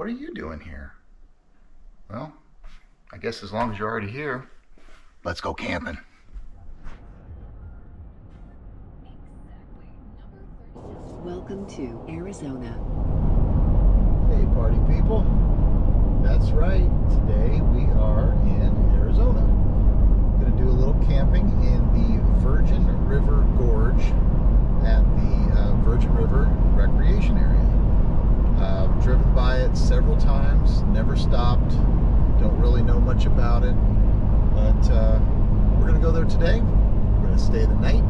What are you doing here? Well, I guess as long as you're already here, let's go camping. Welcome to Arizona. Hey party people, that's right, today we are in Arizona. Going to do a little camping in the Virgin River Gorge at the Virgin River Recreation Area. I've driven by it several times, never stopped, don't really know much about it, but we're going to go there today. We're going to stay the night.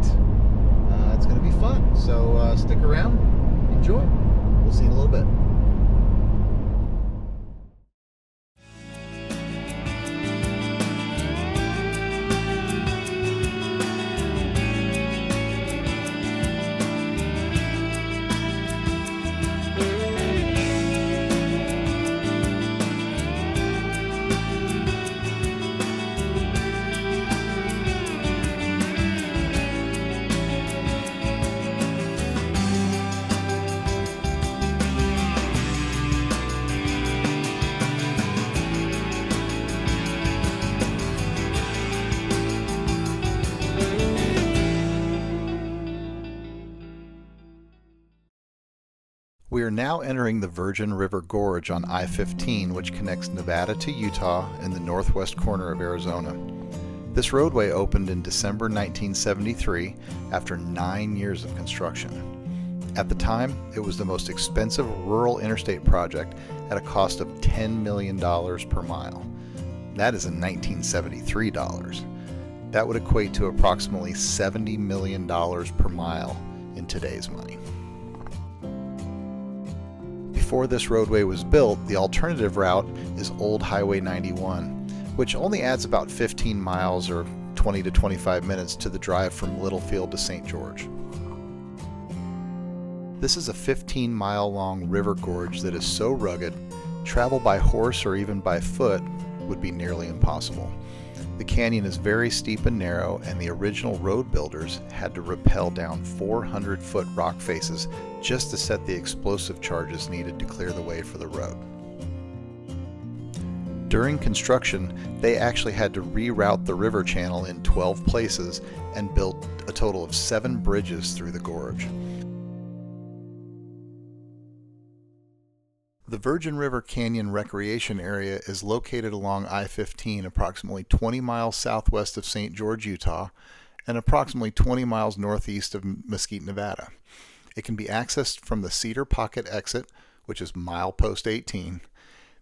It's going to be fun, so stick around, enjoy. We'll see you in a little bit. We are now entering the Virgin River Gorge on I-15, which connects Nevada to Utah in the northwest corner of Arizona. This roadway opened in December 1973 after 9 years of construction. At the time, it was the most expensive rural interstate project at a cost of $10 million per mile. That is in 1973 dollars. That would equate to approximately $70 million per mile in today's money. Before this roadway was built, the alternative route is Old Highway 91, which only adds about 15 miles or 20 to 25 minutes to the drive from Littlefield to St. George. This is a 15-mile long river gorge that is so rugged, travel by horse or even by foot would be nearly impossible. The canyon is very steep and narrow, and the original road builders had to rappel down 400-foot rock faces just to set the explosive charges needed to clear the way for the road. During construction, they actually had to reroute the river channel in 12 places and built a total of 7 bridges through the gorge. The Virgin River Canyon Recreation Area is located along I-15 approximately 20 miles southwest of St. George, Utah, and approximately 20 miles northeast of Mesquite, Nevada. It can be accessed from the Cedar Pocket exit, which is milepost 18.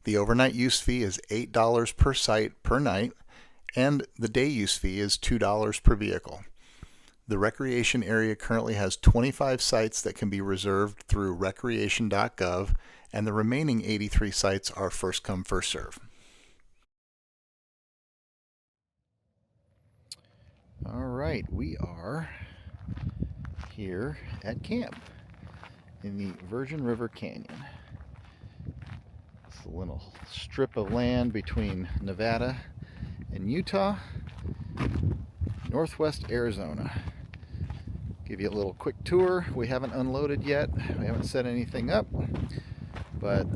The overnight use fee is $8 per site per night, and the day use fee is $2 per vehicle. The recreation area currently has 25 sites that can be reserved through recreation.gov, and the remaining 83 sites are first come, first serve. All right, we are here at camp in the Virgin River Canyon. It's a little strip of land between Nevada and Utah, northwest Arizona. Give you a little quick tour. We haven't unloaded yet. We haven't set anything up. But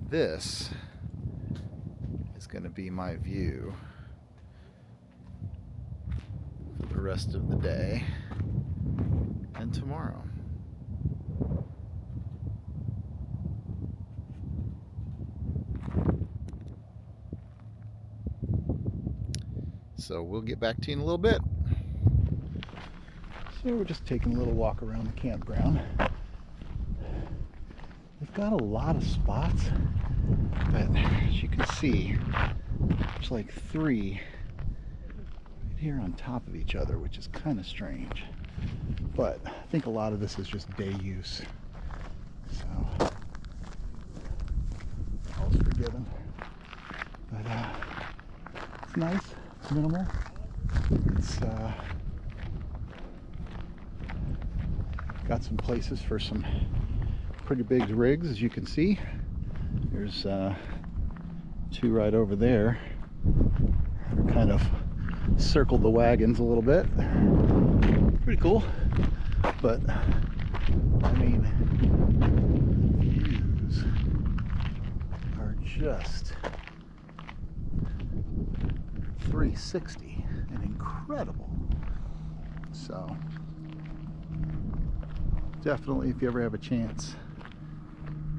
this is going to be my view for the rest of the day and tomorrow. So we'll get back to you in a little bit. So we're just taking a little walk around the campground. They've got a lot of spots, but as you can see, there's like 3 right here on top of each other, which is kind of strange. But I think a lot of this is just day use, so all's forgiven. But it's nice, it's minimal, it's got some places for some pretty big rigs, as you can see. There's 2 right over there. They're kind of circled the wagons a little bit. Pretty cool. But I mean, views just 360 and incredible. So definitely, if you ever have a chance,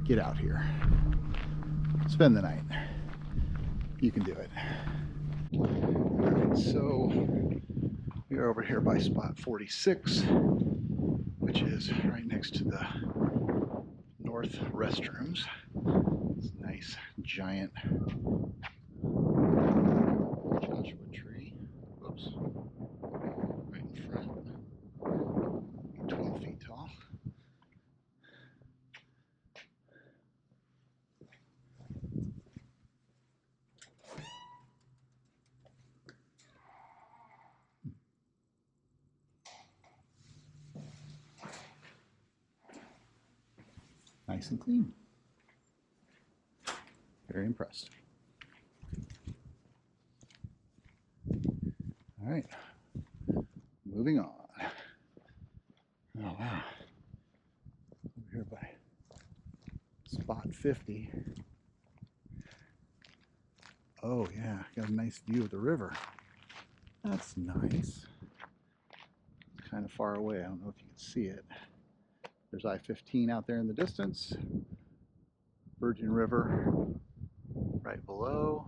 get out here, spend the night. You can do it. Alright, so we are over here by spot 46, which is right next to the north restrooms. It's a nice giant Joshua tree. Whoops. Right in front. 12 feet tall. Nice and clean. Very impressed. All right, moving on. Oh wow, over here by spot 50. Oh yeah, got a nice view of the river. That's nice. It's kind of far away. I don't know if you can see it. There's I-15 out there in the distance. Virgin River right below.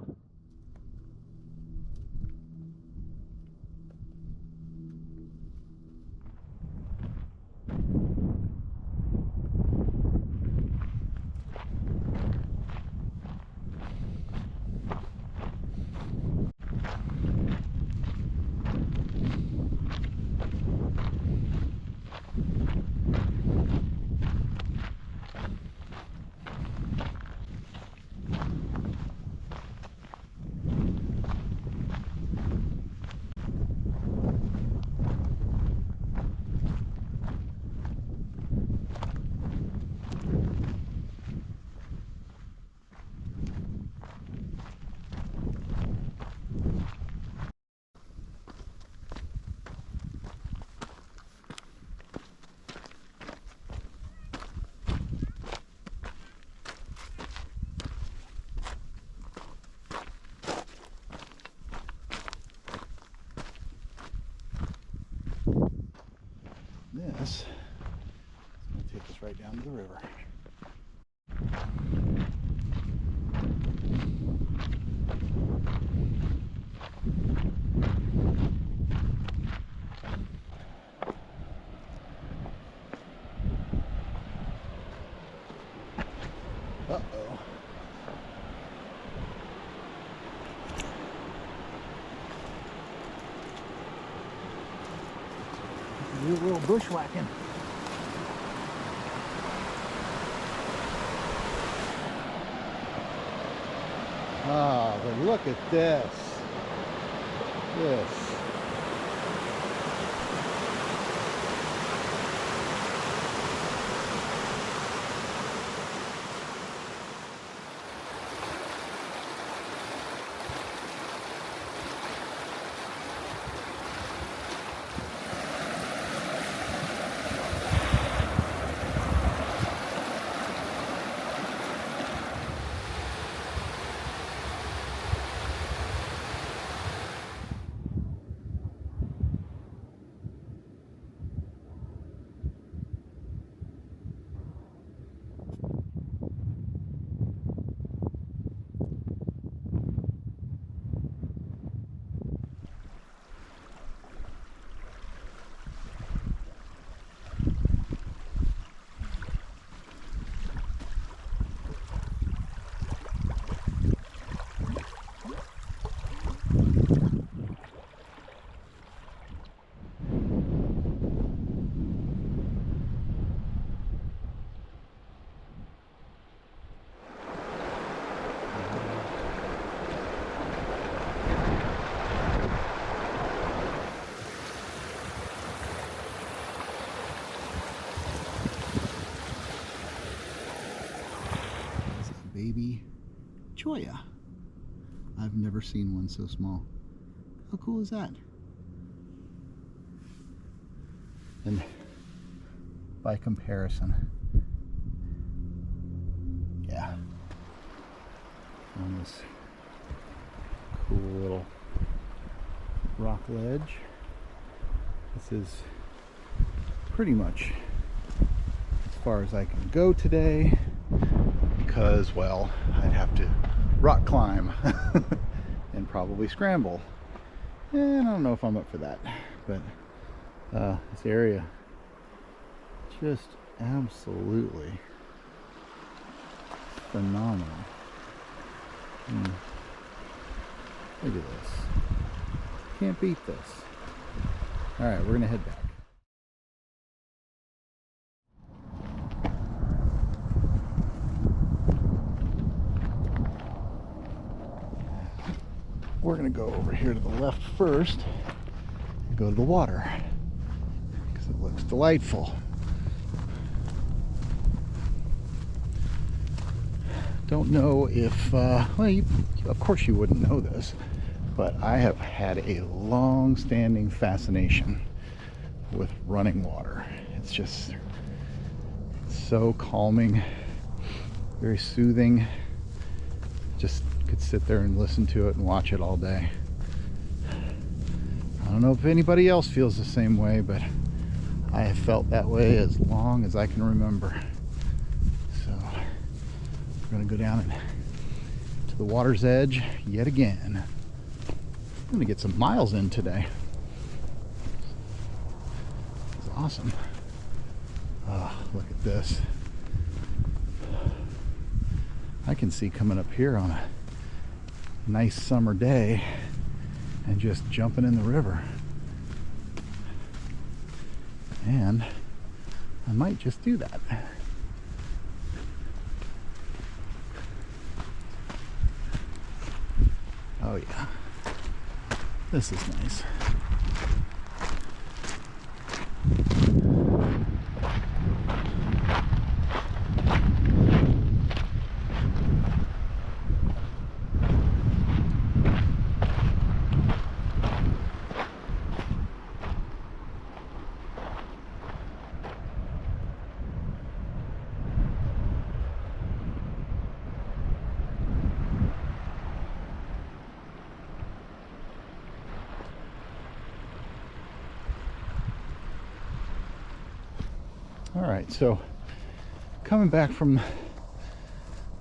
This is going to take us right down to the river. Uh-oh. Do a little bushwhacking. Ah, but look at this. This. Baby choya. I've never seen one so small. How cool is that? And by comparison, yeah, on this cool little rock ledge. This is pretty much as far as I can go today because, well, I'd have to rock climb and probably scramble. And I don't know if I'm up for that, but this area just absolutely phenomenal. Look at this. Can't beat this. All right, we're gonna head back. We're gonna go over here to the left first and go to the water because it looks delightful. Don't know if, well, of course you wouldn't know this, but I have had a long-standing fascination with running water. It's just so calming, very soothing. Just could sit there and listen to it and watch it all day. I don't know if anybody else feels the same way, but I have felt that way as long as I can remember. So we're gonna go down to the water's edge yet again. I'm gonna get some miles in today. It's awesome. Oh, look at this. I can see coming up here on a nice summer day and just jumping in the river. And I might just do that. Oh yeah, this is nice. All right, so coming back from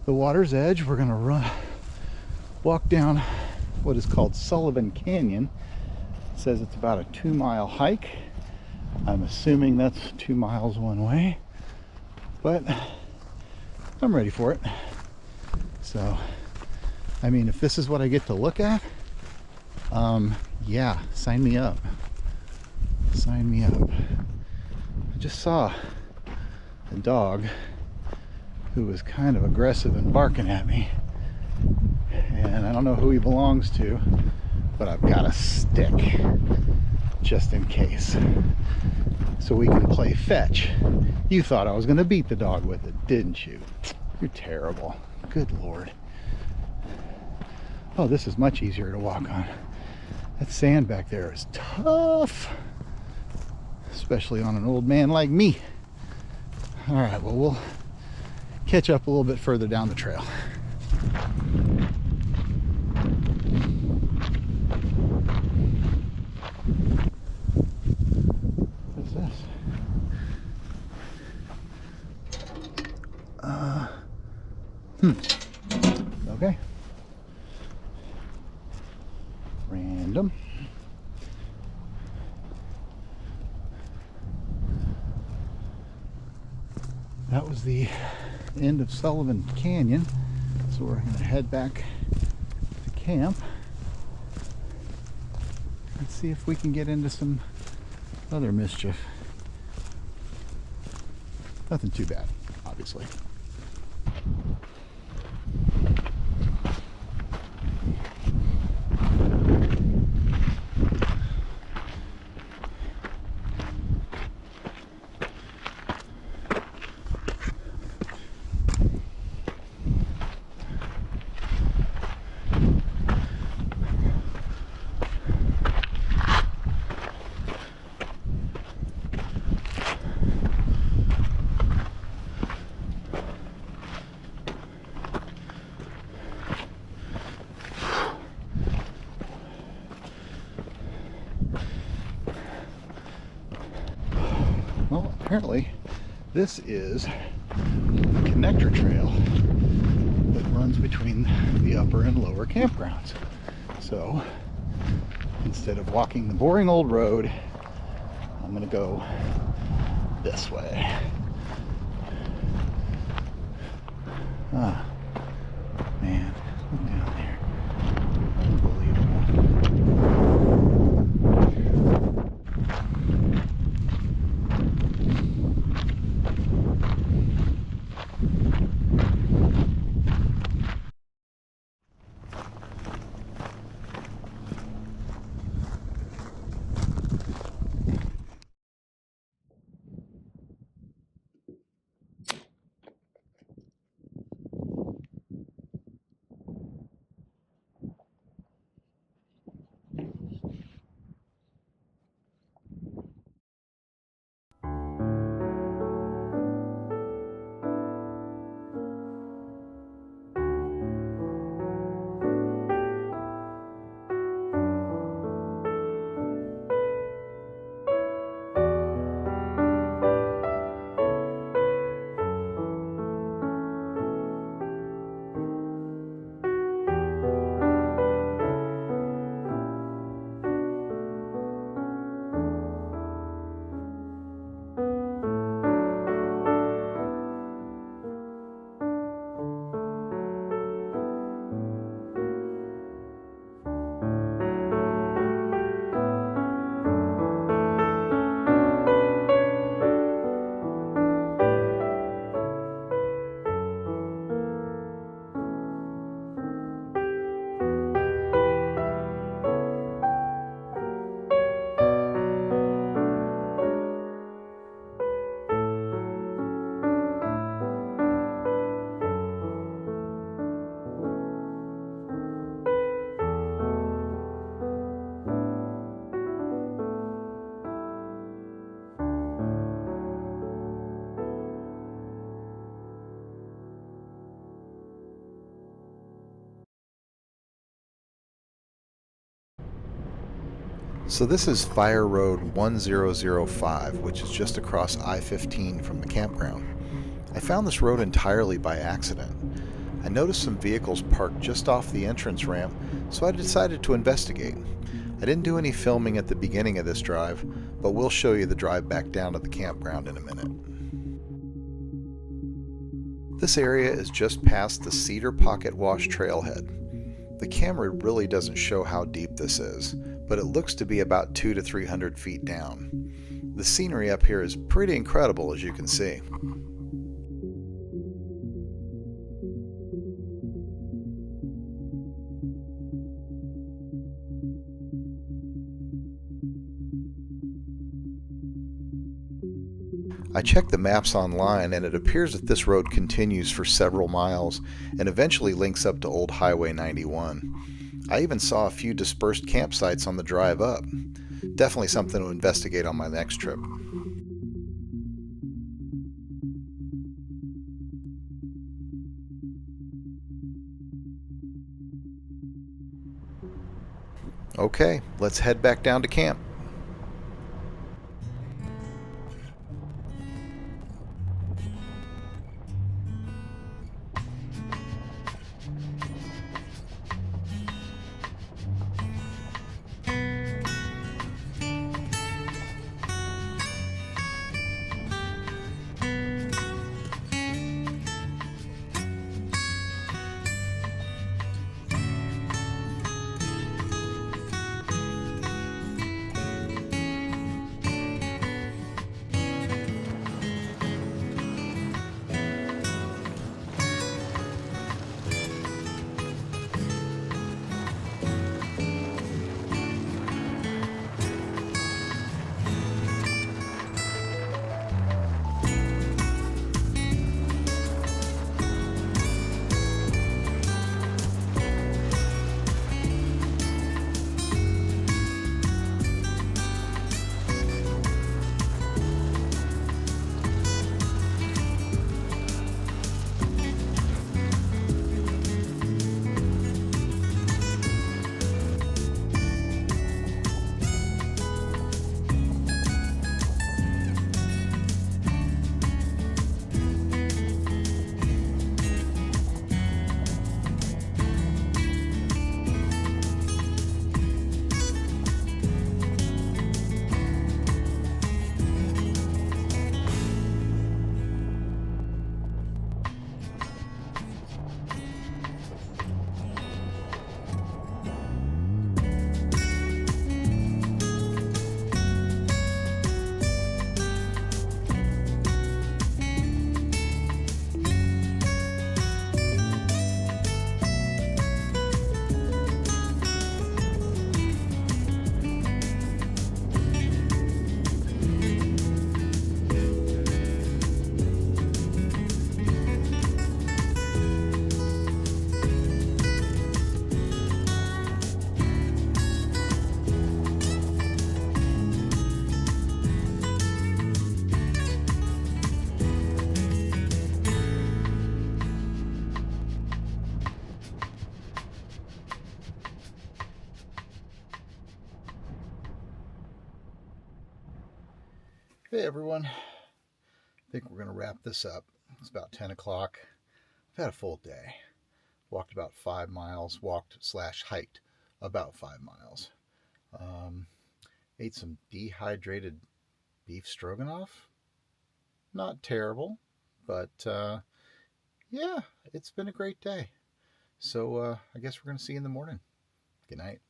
the water's edge, we're gonna walk down what is called Sullivan Canyon. It says it's about a 2-mile hike. I'm assuming that's 2 miles one way, but I'm ready for it. So, I mean, if this is what I get to look at, yeah, sign me up. Sign me up. I just saw a dog who was kind of aggressive and barking at me, and I don't know who he belongs to, but I've got a stick just in case so we can play fetch. You thought I was going to beat the dog with it, didn't you? You're terrible. Good Lord. Oh, this is much easier to walk on. That sand back there is tough, especially on an old man like me. All right, well, we'll catch up a little bit further down the trail. What's this? Okay. Random. That was the end of Sullivan Canyon, so we're going to head back to camp. Let's see if we can get into some other mischief. Nothing too bad, obviously. Well, apparently this is a connector trail that runs between the upper and lower campgrounds. So instead of walking the boring old road, I'm gonna go this way. Ah, man, look down there. Unbelievable. So this is Fire Road 1005, which is just across I-15 from the campground. I found this road entirely by accident. I noticed some vehicles parked just off the entrance ramp, so I decided to investigate. I didn't do any filming at the beginning of this drive, but we'll show you the drive back down to the campground in a minute. This area is just past the Cedar Pocket Wash trailhead. The camera really doesn't show how deep this is, but it looks to be about 200 to 300 feet down. The scenery up here is pretty incredible, as you can see. I checked the maps online and it appears that this road continues for several miles and eventually links up to Old Highway 91. I even saw a few dispersed campsites on the drive up. Definitely something to investigate on my next trip. Okay, let's head back down to camp. Hey everyone, I think we're going to wrap this up. It's about 10 o'clock. I've had a full day. Walked about 5 miles, walked/hiked about 5 miles. Ate some dehydrated beef stroganoff. Not terrible, but yeah, it's been a great day. So I guess we're going to see you in the morning. Good night.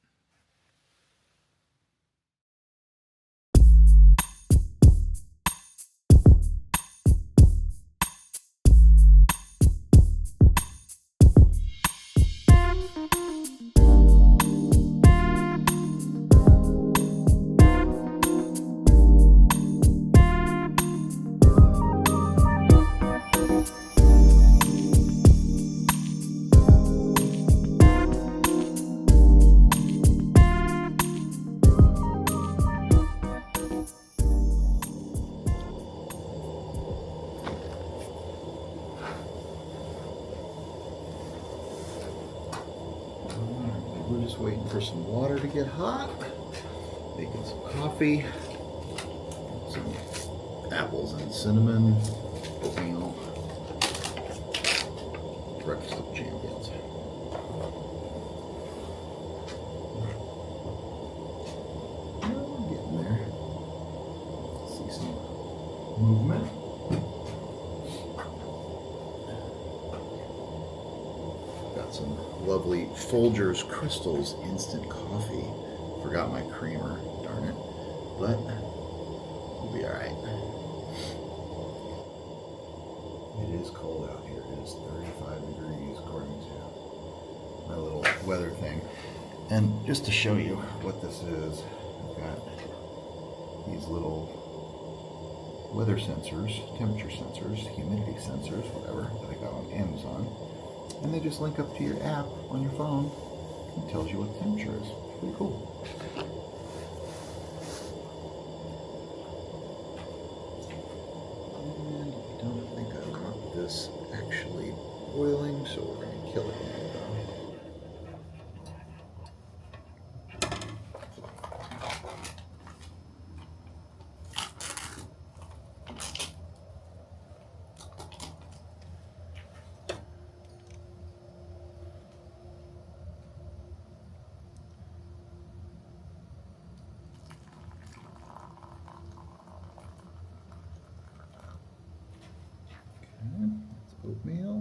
We're just waiting for some water to get hot, making some coffee, some apples and cinnamon, oatmeal, breakfast of champions. We're getting there. See some movement. Got some lovely Folgers Crystals instant coffee. Forgot my creamer, darn it. But we'll be alright. It is cold out here. It is 35 degrees according to my little weather thing. And just to show you what this is, I've got these little weather sensors, temperature sensors, humidity sensors, whatever, that I got on Amazon. And they just link up to your app on your phone and tells you what the temperature is. Pretty cool. And I don't think I want this actually boiling, so we're going to kill it now. That's oatmeal